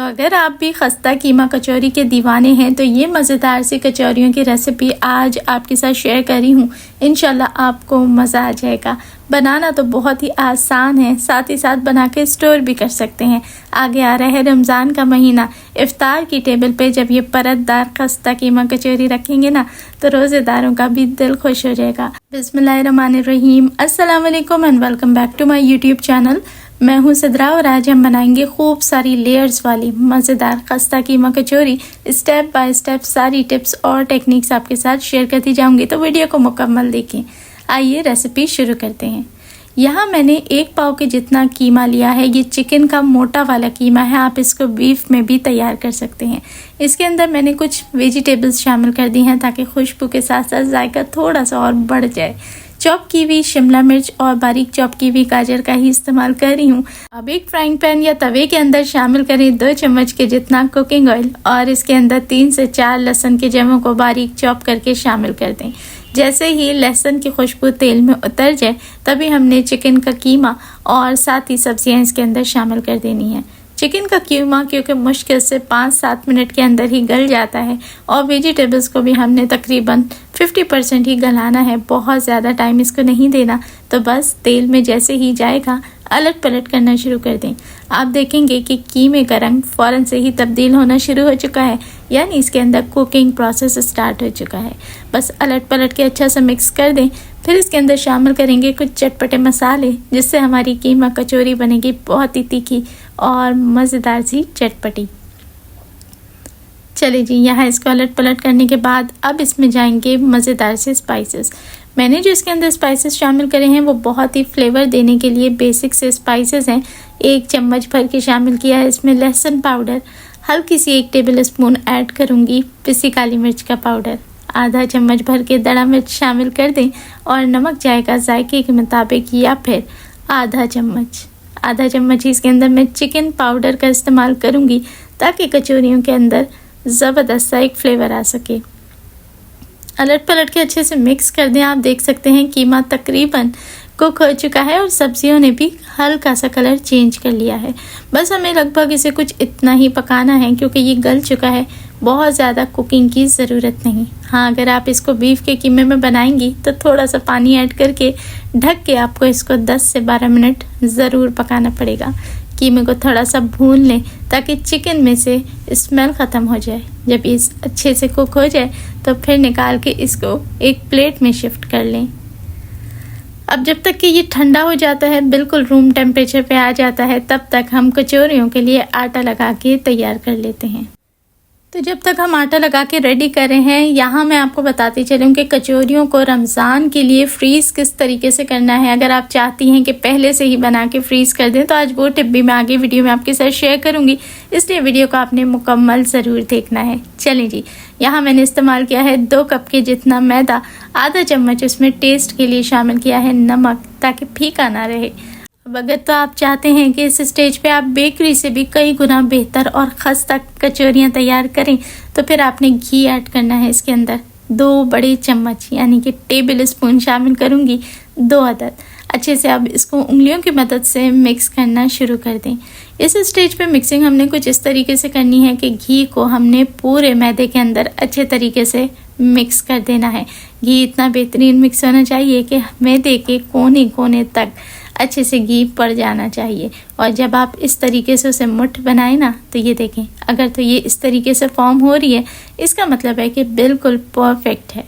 अगर आप भी खस्ता कीमा कचौरी के दीवाने हैं तो ये मज़ेदार सी कचौरियों की रेसिपी आज आपके साथ शेयर करी हूँ। इंशाल्लाह आपको मज़ा आ जाएगा। बनाना तो बहुत ही आसान है, साथ ही साथ बना के स्टोर भी कर सकते हैं। आगे आ रहा है रमज़ान का महीना। इफ्तार की टेबल पे जब ये परतदार खस्ता कीमा कचौरी रखेंगे ना तो रोज़ेदारों का भी दिल खुश हो जाएगा। बिस्मिल्लाहिर्रहमानिर्रहीम। अस्सलाम वालेकुम and welcome back to my YouTube channel. मैं हूं सिद्रा और आज हम बनाएंगे खूब सारी लेयर्स वाली मज़ेदार खस्ता कीमा कचौरी। स्टेप बाय स्टेप सारी टिप्स और टेक्निक्स आपके साथ शेयर करती जाऊंगी, तो वीडियो को मुकम्मल देखें। आइए रेसिपी शुरू करते हैं। यहाँ मैंने 1 पाव के जितना कीमा लिया है। ये चिकन का मोटा वाला कीमा है, आप इसको बीफ में भी तैयार कर सकते हैं। इसके अंदर मैंने कुछ वेजिटेबल्स शामिल कर दी हैं ताकि खुशबू के साथ साथ जायका थोड़ा सा और बढ़ जाए। चॉप की हुई शिमला मिर्च और बारीक चॉप की हुई गाजर का ही इस्तेमाल कर रही हूँ। अब एक फ्राइंग पैन या तवे के अंदर शामिल करें 2 चम्मच के जितना कुकिंग ऑयल और इसके अंदर 3 से 4 लहसुन के जमों को बारीक चॉप करके शामिल कर दें। जैसे ही लहसुन की खुशबू तेल में उतर जाए तभी हमने चिकन का कीमा और साथ ही सब्जियां इसके अंदर शामिल कर देनी है। चिकन का कीमा क्योंकि मुश्किल से 5-7 मिनट के अंदर ही गल जाता है और वेजिटेबल्स को भी हमने तकरीबन 50% ही गलाना है, बहुत ज़्यादा टाइम इसको नहीं देना। तो बस तेल में जैसे ही जाएगा अलट पलट करना शुरू कर दें। आप देखेंगे कि कीमे का रंग फ़ौरन से ही तब्दील होना शुरू हो चुका है, यानी इसके अंदर कुकिंग प्रोसेस स्टार्ट हो चुका है। बस अलट पलट के अच्छा सा मिक्स कर दें। फिर इसके अंदर शामिल करेंगे कुछ चटपटे मसाले, जिससे हमारी कीमा कचौरी बनेगी बहुत ही तीखी और मज़ेदार सी चटपटी। चलिए जी, यहाँ इसको अलट पलट करने के बाद अब इसमें जाएंगे मज़ेदार से स्पाइसेस। मैंने जो इसके अंदर स्पाइसेस शामिल करे हैं वो बहुत ही फ्लेवर देने के लिए बेसिक से स्पाइसेस हैं। 1 चम्मच भर के शामिल किया है इसमें लहसुन पाउडर, हल्की सी 1 टेबल स्पून ऐड करूँगी पिसी काली मिर्च का पाउडर, आधा चम्मच भर के दड़ा मिर्च शामिल कर दें और नमक जाएगा जायके के मुताबिक या फिर आधा चम्मच ही इसके अंदर मैं चिकन पाउडर का इस्तेमाल करूँगी ताकि कचौरियों के अंदर ज़बरदस्त सा एक फ्लेवर आ सके। अलट पलट के अच्छे से मिक्स कर दें। आप देख सकते हैं कीमा तकरीबन कुक हो चुका है और सब्जियों ने भी हल्का सा कलर चेंज कर लिया है। बस हमें लगभग इसे कुछ इतना ही पकाना है क्योंकि ये गल चुका है, बहुत ज़्यादा कुकिंग की ज़रूरत नहीं। हाँ, अगर आप इसको बीफ के कीमे में बनाएंगी तो थोड़ा सा पानी ऐड करके ढक के आपको इसको 10 से 12 मिनट ज़रूर पकाना पड़ेगा। कीमे को थोड़ा सा भून लें ताकि चिकन में से स्मेल ख़त्म हो जाए। जब ये अच्छे से कुक हो जाए तो फिर निकाल के इसको एक प्लेट में शिफ्ट कर लें। अब जब तक कि ये ठंडा हो जाता है, बिल्कुल रूम टेम्परेचर पे आ जाता है, तब तक हम कचौरियों के लिए आटा लगा के तैयार कर लेते हैं। तो जब तक हम आटा लगा के रेडी कर रहे हैं, यहाँ मैं आपको बताती चलूँ कि कचौरियों को रमज़ान के लिए फ्रीज़ किस तरीके से करना है। अगर आप चाहती हैं कि पहले से ही बना के फ्रीज़ कर दें तो आज वो टिप भी मैं आगे वीडियो में आपके साथ शेयर करूँगी, इसलिए वीडियो को आपने मुकम्मल ज़रूर देखना है। चलें जी, यहाँ मैंने इस्तेमाल किया है 2 कप के जितना मैदा, आधा चम्मच उसमें टेस्ट के लिए शामिल किया है नमक ताकि फीका ना रहे। अब अगर तो आप चाहते हैं कि इस स्टेज पे आप बेकरी से भी कई गुना बेहतर और खस्ता कचौरियाँ तैयार करें तो फिर आपने घी ऐड करना है। इसके अंदर 2 बड़े चम्मच यानी कि टेबल स्पून शामिल करूँगी, 2 अदद। अच्छे से अब इसको उंगलियों की मदद से मिक्स करना शुरू कर दें। इस स्टेज पे मिक्सिंग हमने कुछ इस तरीके से करनी है कि घी को हमने पूरे मैदे के अंदर अच्छे तरीके से मिक्स कर देना है। घी इतना बेहतरीन मिक्स होना चाहिए कि मैदे के कोने कोने तक अच्छे से घी पड़ जाना चाहिए। और जब आप इस तरीके से उसे मुट्ठ बनाएं ना तो ये देखें, अगर तो ये इस तरीके से फॉर्म हो रही है इसका मतलब है कि बिल्कुल परफेक्ट है।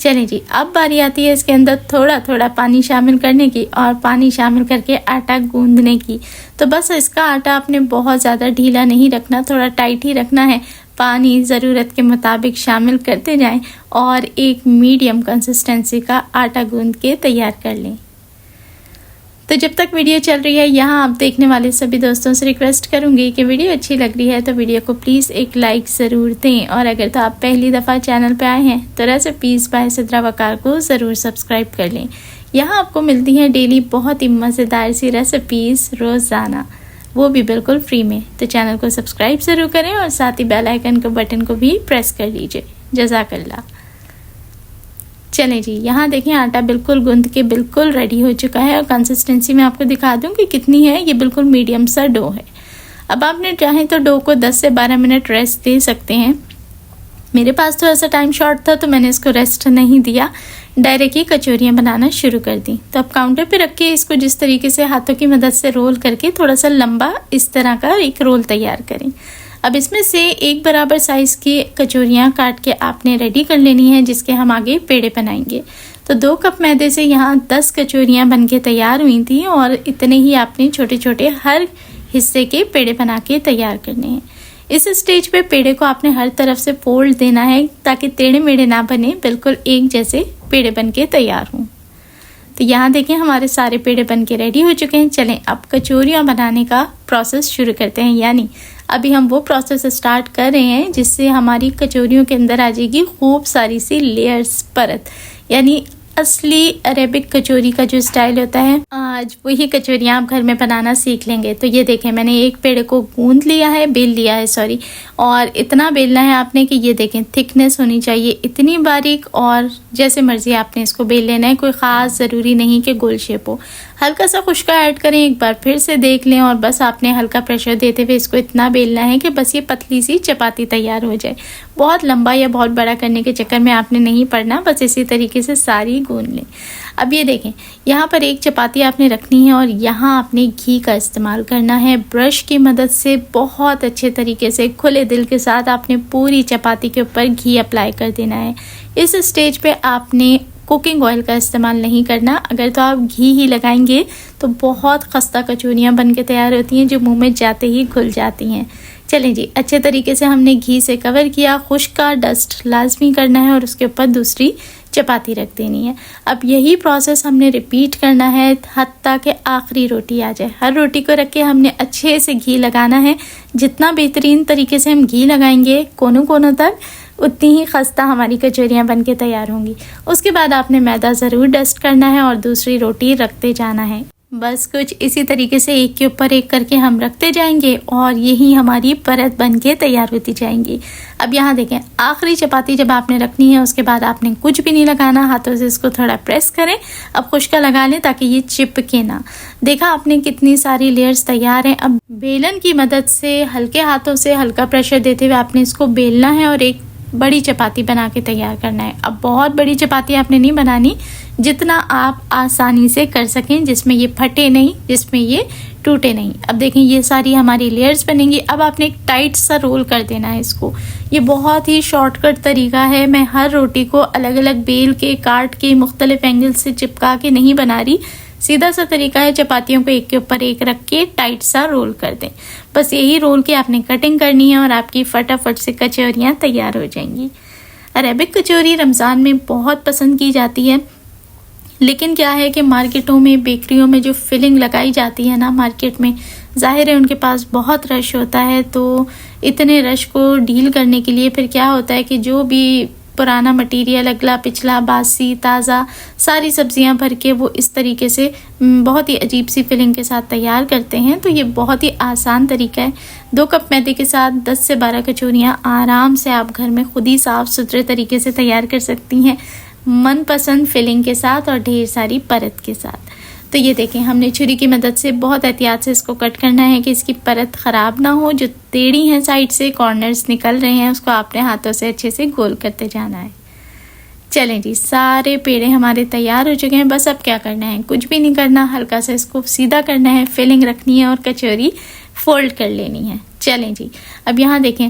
चलें जी, अब बारी आती है इसके अंदर थोड़ा थोड़ा पानी शामिल करने की और पानी शामिल करके आटा गूंदने की। तो बस इसका आटा आपने बहुत ज़्यादा ढीला नहीं रखना, थोड़ा टाइट ही रखना है। पानी ज़रूरत के मुताबिक शामिल करते जाएं और एक मीडियम कंसिस्टेंसी का आटा गूंद के तैयार कर लें। तो जब तक वीडियो चल रही है, यहाँ आप देखने वाले सभी दोस्तों से रिक्वेस्ट करूँगी कि वीडियो अच्छी लग रही है तो वीडियो को प्लीज़ एक लाइक ज़रूर दें, और अगर तो आप पहली दफ़ा चैनल पे आए हैं तो रेसिपीज़ बाय सिद्रा वकार को ज़रूर सब्सक्राइब कर लें। यहाँ आपको मिलती हैं डेली बहुत ही मज़ेदार सी रेसिपीज़ रोज़ाना, वो भी बिल्कुल फ्री में। तो चैनल को सब्सक्राइब ज़रूर करें और साथ ही बेल आइकन के बटन को भी प्रेस कर लीजिए। जज़ाकल्लाह। चलें जी, यहाँ देखें आटा बिल्कुल गूंद के बिल्कुल रेडी हो चुका है और कंसिस्टेंसी में आपको दिखा दूँ कि कितनी है। ये बिल्कुल मीडियम सा डो है। अब आपने चाहें तो डो को 10 से 12 मिनट रेस्ट दे सकते हैं। मेरे पास थोड़ा सा टाइम शॉर्ट था तो मैंने इसको रेस्ट नहीं दिया, डायरेक्ट ही कचौरियाँ बनाना शुरू कर दी। तो अब काउंटर पे रख के इसको जिस तरीके से हाथों की मदद से रोल करके थोड़ा सा लंबा इस तरह का एक रोल तैयार करें। अब इसमें से एक बराबर साइज़ की कचौरियाँ काट के आपने रेडी कर लेनी है, जिसके हम आगे पेड़े बनाएंगे। तो 2 कप मैदे से यहाँ 10 कचौरियाँ बन के तैयार हुई थी और इतने ही आपने छोटे छोटे हर हिस्से के पेड़े बना के तैयार करने हैं। इस स्टेज पे पेड़े को आपने हर तरफ से फोल्ड देना है ताकि टेढ़े मेढ़े ना बने, बिल्कुल एक जैसे पेड़े बन के तैयार हों। तो यहाँ देखें हमारे सारे पेड़े बन के रेडी हो चुके हैं। चलें अब कचौरियाँ बनाने का प्रोसेस शुरू करते हैं, यानी अभी हम वो प्रोसेस स्टार्ट कर रहे हैं जिससे हमारी कचौरियों के अंदर आ जाएगी खूब सारी सी लेयर्स, परत, यानी असली अरेबिक कचौरी का जो स्टाइल होता है, आज वही कचौरियाँ आप घर में बनाना सीख लेंगे। तो ये देखें मैंने एक पेड़े को गूंद लिया है, बेल लिया है सॉरी, और इतना बेलना है आपने कि ये देखें थिकनेस होनी चाहिए इतनी बारीक, और जैसे मर्जी आपने इसको बेल लेना है, कोई ख़ास ज़रूरी नहीं कि गोल शेप हो। हल्का सा खुश्का ऐड करें, एक बार फिर से देख लें और बस आपने हल्का प्रेशर देते हुए इसको इतना बेलना है कि बस ये पतली सी चपाती तैयार हो जाए। बहुत लंबा या बहुत बड़ा करने के चक्कर में आपने नहीं पड़ना, बस इसी तरीके से सारी गूंद लें। अब ये देखें यहाँ पर एक चपाती आपने रखनी है और यहाँ आपने घी का इस्तेमाल करना है। ब्रश की मदद से बहुत अच्छे तरीके से खुले दिल के साथ आपने पूरी चपाती के ऊपर घी अप्लाई कर देना है। इस स्टेज पे आपने कुकिंग ऑयल का इस्तेमाल नहीं करना, अगर तो आप घी ही लगाएंगे तो बहुत खस्ता कचौरियाँ बन के तैयार होती हैं जो मुंह में जाते ही घुल जाती हैं। चलें जी, अच्छे तरीके से हमने घी से कवर किया, खुश्क का डस्ट लाजमी करना है और उसके ऊपर दूसरी चपाती रख देनी है। अब यही प्रोसेस हमने रिपीट करना है हत्ता कि आखिरी रोटी आ जाए। हर रोटी को रख के हमने अच्छे से घी लगाना है। जितना बेहतरीन तरीके से हम घी लगाएंगे कोनों कोनों तक, उतनी ही खस्ता हमारी कचौरियाँ बन के तैयार होंगी। उसके बाद आपने मैदा ज़रूर डस्ट करना है और दूसरी रोटी रखते जाना है। बस कुछ इसी तरीके से एक के ऊपर एक करके हम रखते जाएंगे और यही हमारी परत बन के तैयार होती जाएंगी। अब यहाँ देखें आखिरी चपाती जब आपने रखनी है उसके बाद आपने कुछ भी नहीं लगाना, हाथों से इसको थोड़ा प्रेस करें। अब खुश्का लगा लें ताकि ये चिपके ना। देखा आपने कितनी सारी लेयर्स तैयार हैं। अब बेलन की मदद से हल्के हाथों से हल्का प्रेशर देते हुए आपने इसको बेलना है और एक बड़ी चपाती बना के तैयार करना है। अब बहुत बड़ी चपाती आपने नहीं बनानी, जितना आप आसानी से कर सकें, जिसमें ये फटे नहीं, जिसमें ये टूटे नहीं। अब देखें ये सारी हमारी लेयर्स बनेंगी। अब आपने एक टाइट सा रोल कर देना है इसको। ये बहुत ही शॉर्टकट तरीका है। मैं हर रोटी को अलग अलग बेल के, काट के, मुख्तलिफ एंगल से चिपका के नहीं बना रही। सीधा सा तरीका है, चपातियों को एक के ऊपर एक रख के टाइट सा रोल कर दें। बस यही रोल के आपने कटिंग करनी है और आपकी फटाफट से कचौरियाँ तैयार हो जाएंगी। अरेबिक कचौरी रमज़ान में बहुत पसंद की जाती है, लेकिन क्या है कि मार्केटों में, बेकरियों में जो फिलिंग लगाई जाती है ना मार्केट में, ज़ाहिर है उनके पास बहुत रश होता है। तो इतने रश को डील करने के लिए फिर क्या होता है कि जो भी पुराना मटेरियल, अगला पिछला, बासी, ताज़ा, सारी सब्जियां भर के वो इस तरीके से बहुत ही अजीब सी फिलिंग के साथ तैयार करते हैं। तो ये बहुत ही आसान तरीका है। 2 कप मैदे के साथ 10 से 12 कचौरियाँ आराम से आप घर में खुद ही साफ़ सुथरे तरीके से तैयार कर सकती हैं, मनपसंद फिलिंग के साथ और ढेर सारी परत के साथ। तो ये देखें हमने छुरी की मदद से बहुत एहतियात से इसको कट करना है कि इसकी परत ख़राब ना हो। जो टेढ़ी हैं साइड से कॉर्नर्स निकल रहे हैं उसको आपने हाथों से अच्छे से गोल करते जाना है। चलें जी, सारे पेड़े हमारे तैयार हो चुके हैं। बस अब क्या करना है, कुछ भी नहीं करना, हल्का सा इसको सीधा करना है, फिलिंग रखनी है और कचौरी फोल्ड कर लेनी है। चलें जी, अब यहाँ देखें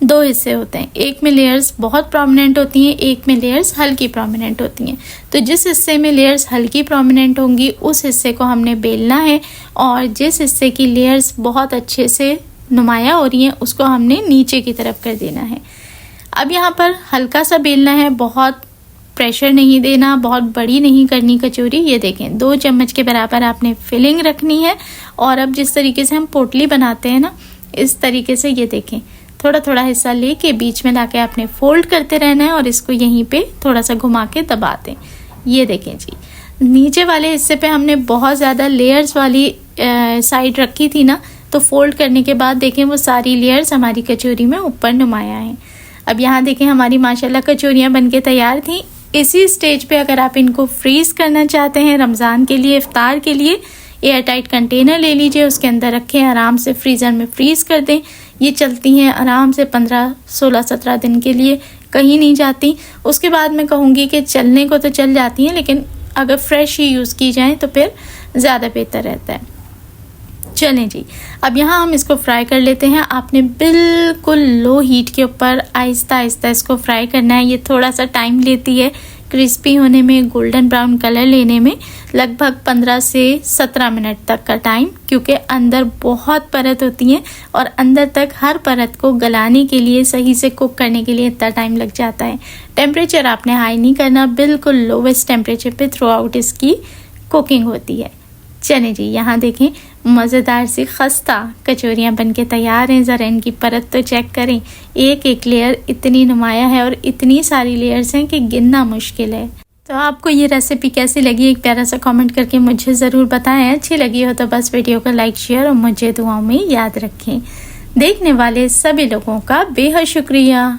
2 हिस्से होते हैं, एक में लेयर्स बहुत प्रोमिनेंट होती हैं, एक में लेयर्स हल्की प्रोमिनेंट होती हैं। तो जिस हिस्से में लेयर्स हल्की प्रोमिनेंट होंगी उस हिस्से को हमने बेलना है और जिस हिस्से की लेयर्स बहुत अच्छे से नुमाया हो रही हैं उसको हमने नीचे की तरफ कर देना है। अब यहाँ पर हल्का सा बेलना है, बहुत प्रेशर नहीं देना, बहुत बड़ी नहीं करनी कचौरी। ये देखें 2 चम्मच के बराबर आपने फिलिंग रखनी है और अब जिस तरीके से हम पोटली बनाते हैं ना, इस तरीके से ये देखें थोड़ा थोड़ा हिस्सा लेके बीच में लाके आपने फोल्ड करते रहना है और इसको यहीं पे थोड़ा सा घुमा के दबा दें। ये देखें जी, नीचे वाले हिस्से पे हमने बहुत ज़्यादा लेयर्स वाली साइड रखी थी ना, तो फोल्ड करने के बाद देखें वो सारी लेयर्स हमारी कचौरी में ऊपर नुमाया है। अब यहाँ देखें हमारी माशाल्लाह कचौरियाँ बन के तैयार थी। इसी स्टेज पे अगर आप इनको फ्रीज़ करना चाहते हैं रमज़ान के लिए, इफ्तार के लिए, एयर टाइट कंटेनर ले लीजिए, उसके अंदर रखें, आराम से फ्रीज़र में फ्रीज़ कर दें। ये चलती हैं आराम से 15, 16, 17 दिन के लिए, कहीं नहीं जाती। उसके बाद मैं कहूँगी कि चलने को तो चल जाती हैं, लेकिन अगर फ्रेश ही यूज़ की जाए तो फिर ज़्यादा बेहतर रहता है। चलें जी, अब यहाँ हम इसको फ्राई कर लेते हैं। आपने बिल्कुल लो हीट के ऊपर आहिस्ता आहिस्ता इसको फ्राई करना है। ये थोड़ा सा टाइम लेती है क्रिस्पी होने में, गोल्डन ब्राउन कलर लेने में, लगभग 15 से 17 मिनट तक का टाइम, क्योंकि अंदर बहुत परत होती है और अंदर तक हर परत को गलाने के लिए, सही से कुक करने के लिए इतना टाइम लग जाता है। टेम्परेचर आपने हाई नहीं करना, बिल्कुल लोवेस्ट टेम्परेचर पे थ्रू आउट इसकी कुकिंग होती है। चलें जी, यहाँ देखें मज़ेदार सी खस्ता कचौरियाँ बनके तैयार हैं। ज़रा इनकी परत तो चेक करें, एक एक लेयर इतनी नुमाया है और इतनी सारी लेयर्स हैं कि गिनना मुश्किल है। तो आपको ये रेसिपी कैसी लगी, एक प्यारा सा कमेंट करके मुझे ज़रूर बताएं। अच्छी लगी हो तो बस वीडियो को लाइक, शेयर और मुझे दुआओं में याद रखें। देखने वाले सभी लोगों का बेहद शुक्रिया।